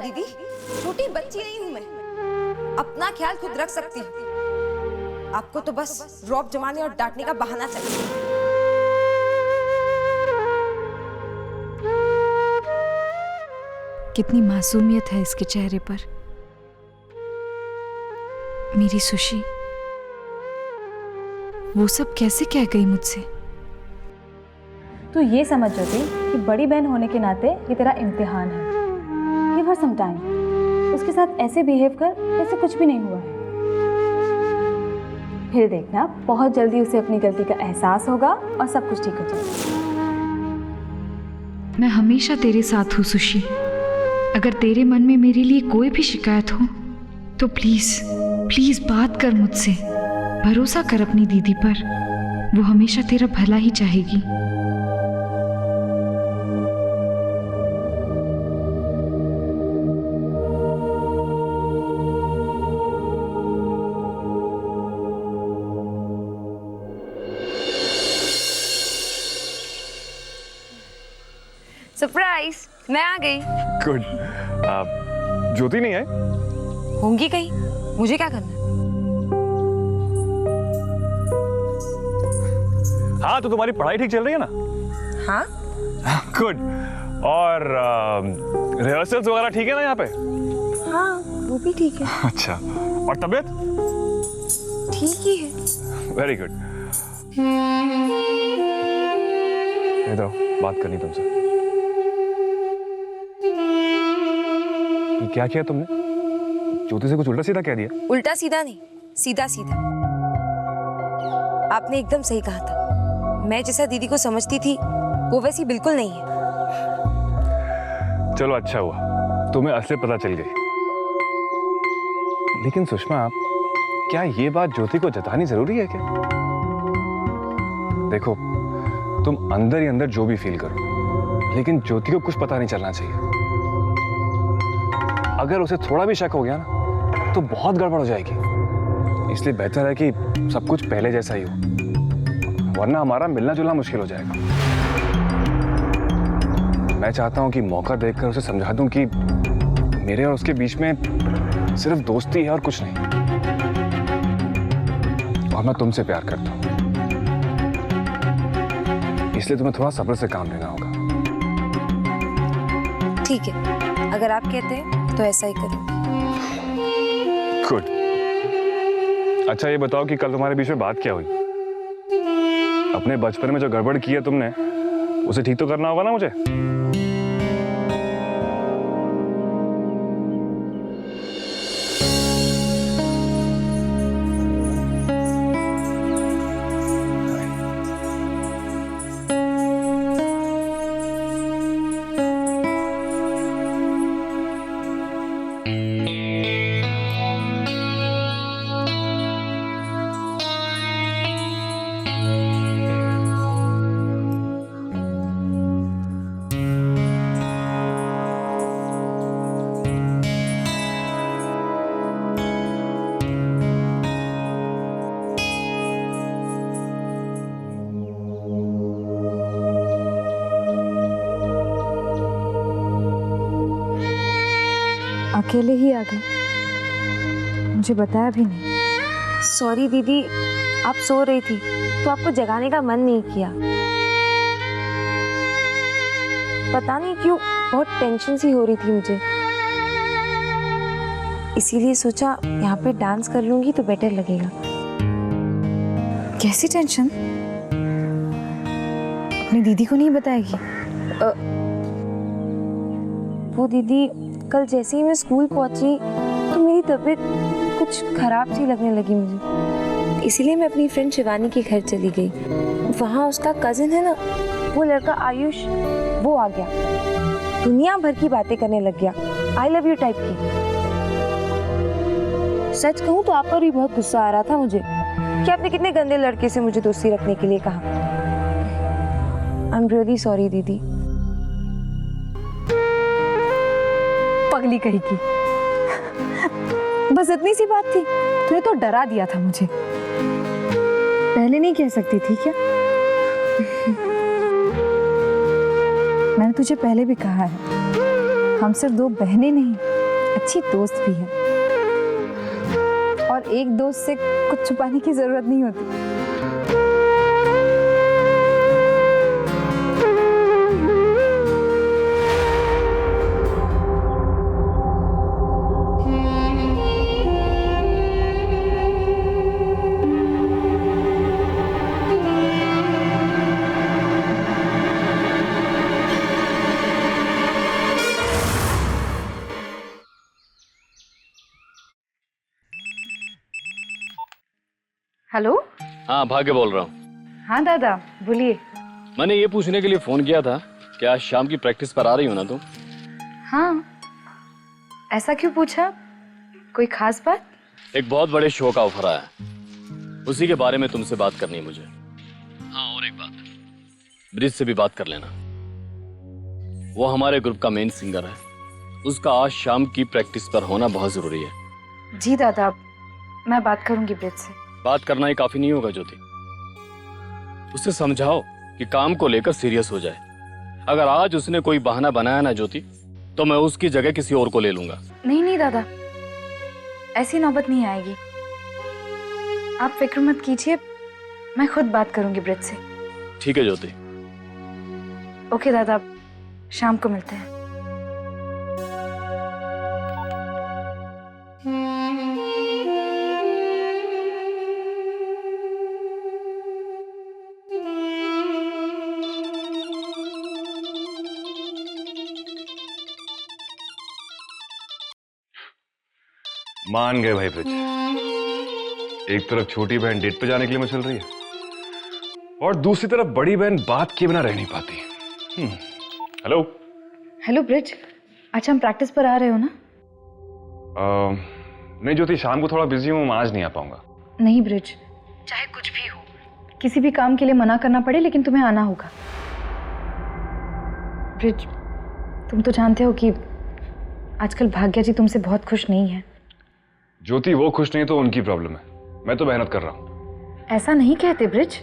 दीदी, छोटी बच्ची नहीं हूं मैं, अपना ख्याल खुद रख सकती हूँ। आपको तो बस रौब जमाने और डांटने का बहाना चाहिए। कितनी मासूमियत है इसके चेहरे पर। मेरी सुशी, वो सब कैसे कह गई मुझसे? तू ये समझ ज्योति कि बड़ी बहन होने के नाते ये तेरा इम्तिहान है। गिव हर सम टाइम, उसके साथ ऐसे बिहेव कर जैसे कुछ भी नहीं हुआ है। फिर देखना बहुत जल्दी उसे अपनी गलती का एहसास होगा और सब कुछ ठीक हो जाएगा। मैं हमेशा तेरे साथ हूँ सुशी। अगर तेरे मन में मेरे लिए कोई भी शिकायत हो तो प्लीज प्लीज बात कर मुझसे। भरोसा कर अपनी दीदी पर, वो हमेशा तेरा भला ही चाहेगी। सरप्राइज, मैं आ गई। गुड। ज्योति नहीं है? होंगी कहीं, मुझे क्या करना है? हाँ, तो तुम्हारी पढ़ाई ठीक चल रही है ना? हाँ। गुड। और रिहर्सल्स वगैरह ठीक है ना यहाँ पे? हाँ, वो भी ठीक है। अच्छा, और तबीयत? ठीक ही है। Very good. इधर बात करनी तुमसे। ये क्या किया तुमने? ज्योति से कुछ उल्टा सीधा कह दिया? उल्टा सीधा नहीं, सीधा सीधा। आपने एकदम सही कहा था। मैं जैसा दीदी को समझती थी वो वैसी बिल्कुल नहीं है। चलो अच्छा हुआ, तुम्हें असली पता चल गई। लेकिन सुषमा, क्या ये बात ज्योति को जतानी जरूरी है क्या? देखो, तुम अंदर ही अंदर जो भी फील करो, लेकिन ज्योति को कुछ पता नहीं चलना चाहिए। अगर उसे थोड़ा भी शक हो गया ना तो बहुत गड़बड़ हो जाएगी। इसलिए बेहतर है कि सब कुछ पहले जैसा ही हो, वरना हमारा मिलना जुलना मुश्किल हो जाएगा। मैं चाहता हूं कि मौका देखकर उसे समझा दूं कि मेरे और उसके बीच में सिर्फ दोस्ती है और कुछ नहीं। और मैं तुमसे प्यार करता हूं, इसलिए तुम्हें थोड़ा सब्र से काम लेना होगा। ठीक है, अगर आप कहते हैं तो ऐसा ही करूंगी। गुड। अच्छा, ये बताओ कि कल तुम्हारे बीच में बात क्या हुई? अपने बचपन में जो गड़बड़ की है तुमने, उसे ठीक तो करना होगा ना मुझे? अकेले ही आ गए, मुझे बताया भी नहीं। सॉरी दीदी, आप सो रही थी तो आपको जगाने का मन नहीं किया। पता नहीं क्यों बहुत टेंशन सी हो रही थी मुझे, इसीलिए सोचा यहाँ पे डांस कर लूंगी तो बेटर लगेगा। कैसी टेंशन? अपनी दीदी को नहीं बताएगी? वो दीदी, कल जैसे ही मैं स्कूल पहुंची तो मेरी तबीयत कुछ खराब सी लगने लगी मुझे, इसीलिए मैं अपनी फ्रेंड शिवानी के घर चली गई। वहाँ उसका कजिन है ना, वो लड़का आयुष, वो आ गया, दुनिया भर की बातें करने लग गया, आई लव यू टाइप की। सच कहूँ तो आप पर भी बहुत गुस्सा आ रहा था मुझे कि आपने कितने गंदे लड़के से मुझे दोस्ती रखने के लिए कहा। आई एम रियली सॉरी दीदी। पगली कही की, बस इतनी सी बात थी, तूने तो डरा दिया था मुझे। पहले नहीं कह सकती थी क्या? मैंने तुझे पहले भी कहा है, हम सिर्फ दो बहनें नहीं अच्छी दोस्त भी है और एक दोस्त से कुछ छुपाने की जरूरत नहीं होती। हेलो। हाँ, भाग्य बोल रहा हूँ। हाँ दादा बोलिए। मैंने ये पूछने के लिए फोन किया था कि आज शाम की प्रैक्टिस पर आ रही हो ना तुम? हाँ, ऐसा क्यों पूछा? कोई खास बात? एक बहुत बड़े शो का ऑफर आया है, उसी के बारे में तुमसे बात करनी है मुझे। हाँ, और एक बात, ब्रिज से भी बात कर लेना। वो हमारे ग्रुप का मेन सिंगर है, उसका आज शाम की प्रैक्टिस पर होना बहुत जरूरी है। जी दादा, मैं बात करूंगी ब्रिज से। बात करना ही काफी नहीं होगा ज्योति, उसे समझाओ कि काम को लेकर सीरियस हो जाए। अगर आज उसने कोई बहाना बनाया ना ज्योति, तो मैं उसकी जगह किसी और को ले लूंगा। नहीं नहीं दादा, ऐसी नौबत नहीं आएगी, आप फिक्र मत कीजिए, मैं खुद बात करूंगी ब्रिज से। ठीक है ज्योति। ओके दादा, शाम को मिलते हैं। मान गए भाई ब्रिज। एक तरफ छोटी बहन डेट पे जाने के लिए मचल रही है और दूसरी तरफ बड़ी बहन बात किए बिना रह नहीं पाती। हेलो। हेलो ब्रिज, अच्छा हम प्रैक्टिस पर आ रहे हो ना? नहीं ज्योति, शाम को थोड़ा बिजी हूँ, मैं आज नहीं आ पाऊंगा। नहीं ब्रिज, चाहे कुछ भी हो, किसी भी काम के लिए मना करना पड़े, लेकिन तुम्हें आना होगा। ब्रिज, तुम तो जानते हो कि आजकल भाग्या जी तुमसे बहुत खुश नहीं है। ज्योति, वो खुश नहीं तो उनकी प्रॉब्लम है, मैं तो मेहनत कर रहा हूँ। ऐसा नहीं कहते ब्रिज,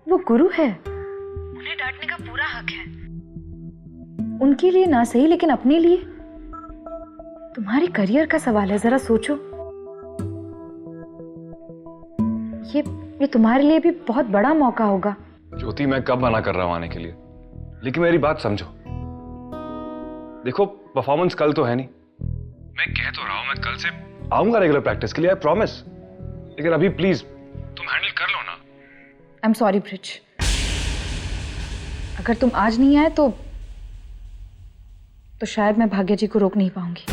वो गुरु है, उन्हें डांटने का पूरा हक है। उनके लिए ना सही, लेकिन अपने लिए। तुम्हारे करियर का सवाल है, जरा सोचो। ये तुम्हारे लिए भी बहुत बड़ा मौका होगा। ज्योति, मैं कब मना कर रहा हूँ आने के लिए, लेकिन मेरी बात समझो। देखो, परफॉर्मेंस कल तो है नहीं, मैं कह तो रहा हूँ मैं कल से आऊंगा रेगुलर प्रैक्टिस के लिए, आई प्रॉमिस। लेकिन अभी प्लीज तुम हैंडल कर लो ना। आई एम सॉरी ब्रिज, अगर तुम आज नहीं आए तो शायद मैं भाग्य जी को रोक नहीं पाऊंगी।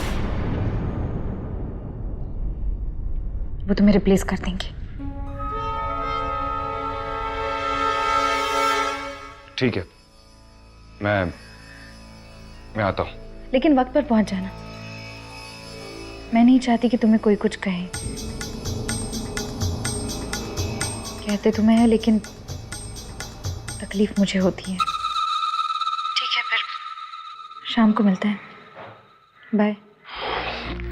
वो तुम्हें रिप्लेस कर देंगे। ठीक है, मैं आता हूं। लेकिन वक्त पर पहुंच जाना। मैं नहीं चाहती कि तुम्हें कोई कुछ कहे। कहते तुम्हें है, लेकिन तकलीफ मुझे होती है। ठीक है, फिर शाम को मिलते हैं। बाय।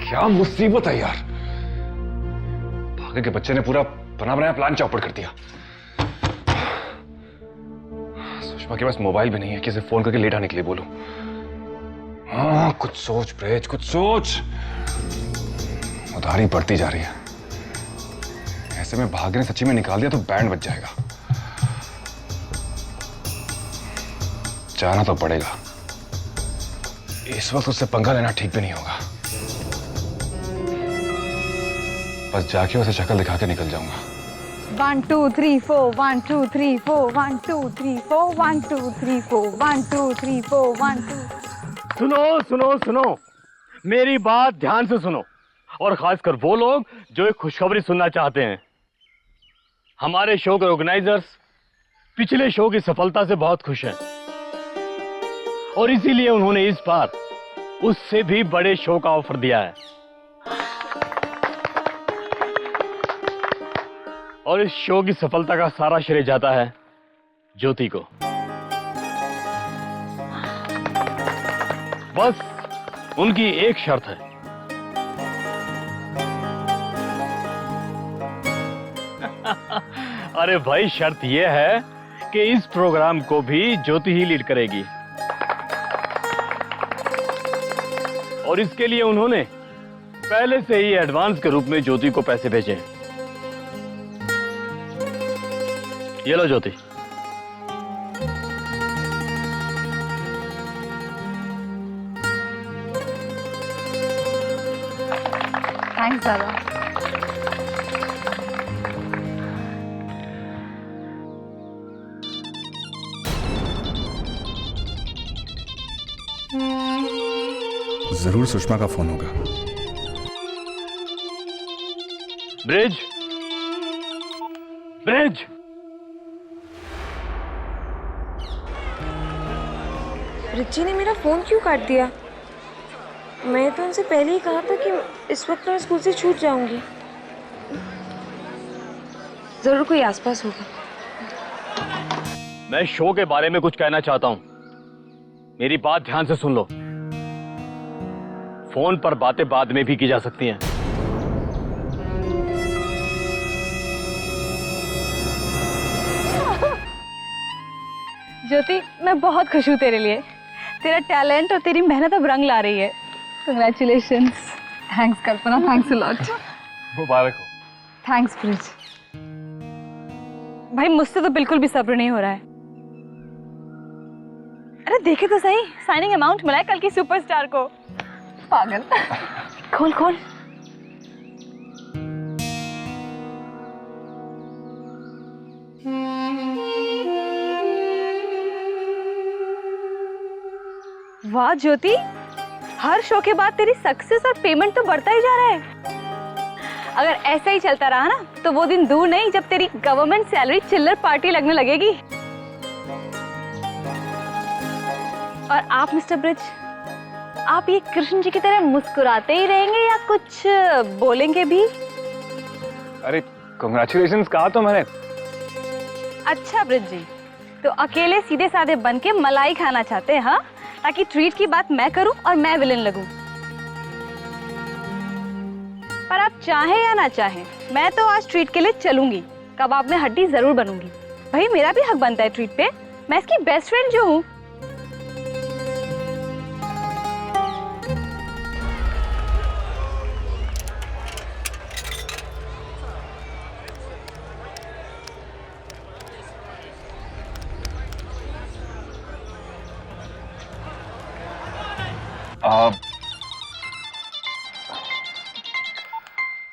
क्या मुसीबत है यार, भाग्य के बच्चे ने पूरा बना बनाया प्लान चौपट कर दिया। सुषमा के पास मोबाइल भी नहीं है, किसे फोन करके लेट आने के लिए बोलूं। हाँ, कुछ सोच ब्रेज, कुछ सोच। उधारी बढ़ती जा रही है, ऐसे में भाग्य ने सच्ची में निकाल दिया तो बैंड बच जाएगा। जाना तो पड़ेगा, इस वक्त उससे पंगा लेना ठीक भी नहीं होगा। बस जाके उसे शक्ल दिखा के निकल जाऊंगा। 1 2 3 4 1 2 3 4 1 2 3 4 1 2 3 4 1 2 3 4 1 2। सुनो सुनो सुनो, मेरी बात ध्यान से सुनो, और खासकर वो लोग जो एक खुशखबरी सुनना चाहते हैं। हमारे शो के ऑर्गेनाइजर्स पिछले शो की सफलता से बहुत खुश हैं और इसीलिए उन्होंने इस बार उससे भी बड़े शो का ऑफर दिया है। और इस शो की सफलता का सारा श्रेय जाता है ज्योति को। बस उनकी एक शर्त है। अरे भाई, शर्त यह है कि इस प्रोग्राम को भी ज्योति ही लीड करेगी। और इसके लिए उन्होंने पहले से ही एडवांस के रूप में ज्योति को पैसे भेजे हैं। ये लो ज्योति। थैंक्स दादा। जरूर सुषमा का फोन होगा। Bridge, bridge. रिची ने मेरा फोन क्यों काट दिया? मैं तो उनसे पहले ही कहा था कि इस वक्त मैं स्कूल से छूट जाऊंगी। जरूर कोई आसपास होगा। मैं शो के बारे में कुछ कहना चाहता हूं, मेरी बात ध्यान से सुन लो। फोन पर बातें बाद में भी की जा सकती हैं। ज्योति, मैं बहुत खुश हूँ तेरे लिए। तेरा टैलेंट और तेरी मेहनत अब रंग ला रही है। Congratulations. Thanks Kalpana, thanks a lot. मुबारक हो। थैंक्स ब्रिज। भाई मुझसे तो बिल्कुल भी सब्र नहीं हो रहा है। अरे देखे तो सही, साइनिंग अमाउंट मिला है कल की सुपरस्टार को। पागल। खोल खोल। वाह ज्योति, हर शो के बाद तेरी सक्सेस और पेमेंट तो बढ़ता ही जा रहा है। अगर ऐसा ही चलता रहा ना तो वो दिन दूर नहीं जब तेरी गवर्नमेंट सैलरी चिल्लर पार्टी लगने लगेगी। और आप मिस्टर ब्रिज, आप ये कृष्ण जी की तरह मुस्कुराते ही रहेंगे या कुछ बोलेंगे भी? अरे कांग्रेचुलेशंस कहा तो मैंने। अच्छा ब्रिज जी, तो अकेले सीधे साधे बन के मलाई खाना चाहते हैं, हाँ? ताकि ट्रीट की बात मैं करूं और मैं विलन लगूं। पर आप चाहे या ना चाहे, मैं तो आज ट्रीट के लिए चलूंगी। कबाब में हड्डी जरूर बनूंगी। भाई मेरा भी हक बनता है ट्रीट पे। मैं इसकी बेस्ट फ्रेंड जो हूं।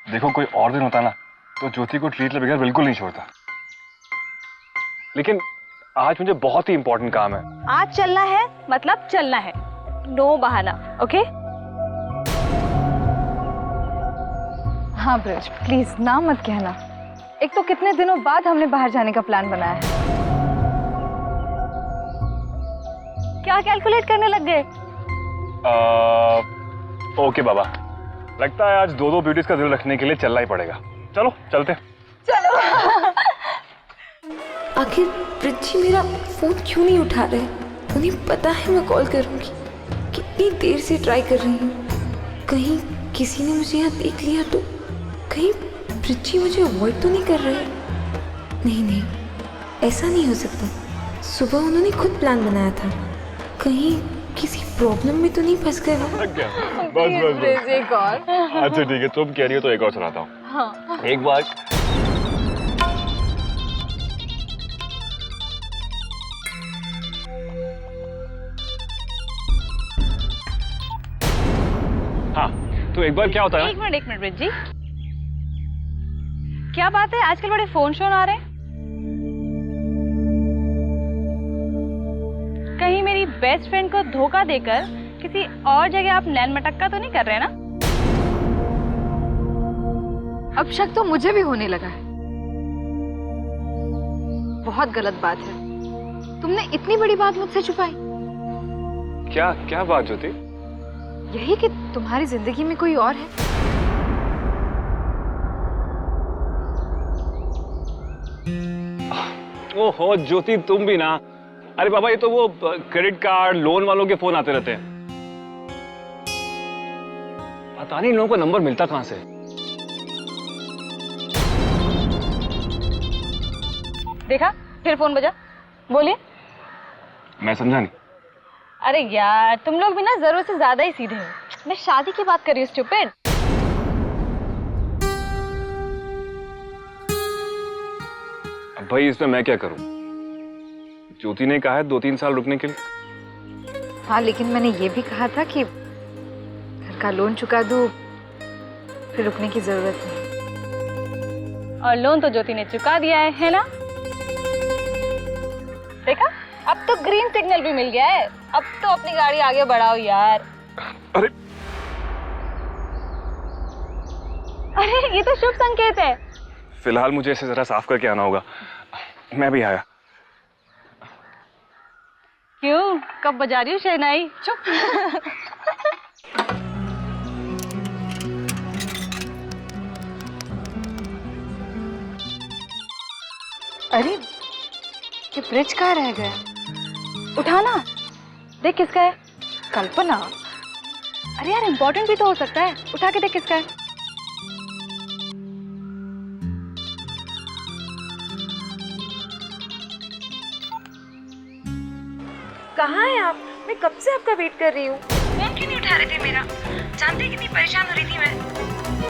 देखो कोई और दिन होता ना तो ज्योति को ट्रीट ले बगैर बिल्कुल नहीं छोड़ता, लेकिन आज मुझे बहुत ही इंपॉर्टेंट काम है। आज चलना है मतलब चलना है, नो बहाना। ओके? हाँ ब्रिज, प्लीज ना मत कहना। एक तो कितने दिनों बाद हमने बाहर जाने का प्लान बनाया है। क्या कैलकुलेट करने लग गए? ओके बाबा, लगता है आज दो ब्यूटीज का दिल रखने के लिए चलना ही पड़ेगा। चलो चलते। चलो। आखिर रिची मेरा फोन क्यों नहीं उठा रहे? उन्हें पता है मैं कॉल करूंगी। कितनी देर से ट्राई कर रही हूँ। कहीं किसी ने मुझे यहाँ देख लिया तो? कहीं रिची मुझे अवॉइड तो नहीं कर रहे? नहीं नहीं, ऐसा नहीं हो सकता। सुबह उन्होंने खुद प्लान बनाया था। कहीं किसी प्रॉब्लम में तो नहीं फंस गए वो? बस एक और। अच्छा ठीक है, तुम कह रही हो तो एक और सुनाता हूँ। हाँ। एक बार हाँ, तो एक बार क्या होता है एक मिनट ब्रिज जी, क्या बात है आजकल बड़े फोन शोन आ रहे हैं? कहीं मेरी बेस्ट फ्रेंड को धोखा देकर किसी और जगह आप नैन मटक्का तो नहीं कर रहे ना? अब शक तो मुझे भी होने लगा है। बहुत गलत बात है। तुमने इतनी बड़ी बात मुझसे छुपाई। क्या क्या बात ज्योति? यही कि तुम्हारी जिंदगी में कोई और है। ओहो ज्योति, तुम भी ना। अरे बाबा, ये तो वो क्रेडिट कार्ड लोन वालों के फोन आते रहते हैं। पता नहीं इन लोगों को नंबर मिलता कहां से। देखा, फिर फोन बजा। बोलिए। मैं समझा नहीं। अरे यार, तुम लोग भी ना जरूरत से ज्यादा ही सीधे हो। मैं शादी की बात कर रही हूँ स्टूपिड। अब भाई इसमें मैं क्या करूं? ज्योति ने कहा है 2-3 साल रुकने के लिए। हाँ, लेकिन मैंने ये भी कहा था कि घर का लोन चुका दूँ, फिर रुकने की जरूरत नहीं। और लोन तो ज्योति ने चुका दिया है ना? देखा, अब तो ग्रीन सिग्नल भी मिल गया है। अब तो अपनी गाड़ी आगे बढ़ाओ यार। अरे अरे ये तो शुभ संकेत है। फिलहाल मुझे इसे जरा साफ करके आना होगा। मैं भी आया। क्यों, कब बजा रही हो शहनाई? चुप। अरे, ये फ्रिज कहाँ रह गया? उठाना, देख किसका है। कल्पना, अरे यार इम्पोर्टेंट भी तो हो सकता है। उठा के देख किसका है। कहाँ हैं आप? मैं कब से आपका वेट कर रही हूँ। फोन क्यों नहीं उठा रहे थे मेरा? जानते कितनी परेशान हो रही थी मैं।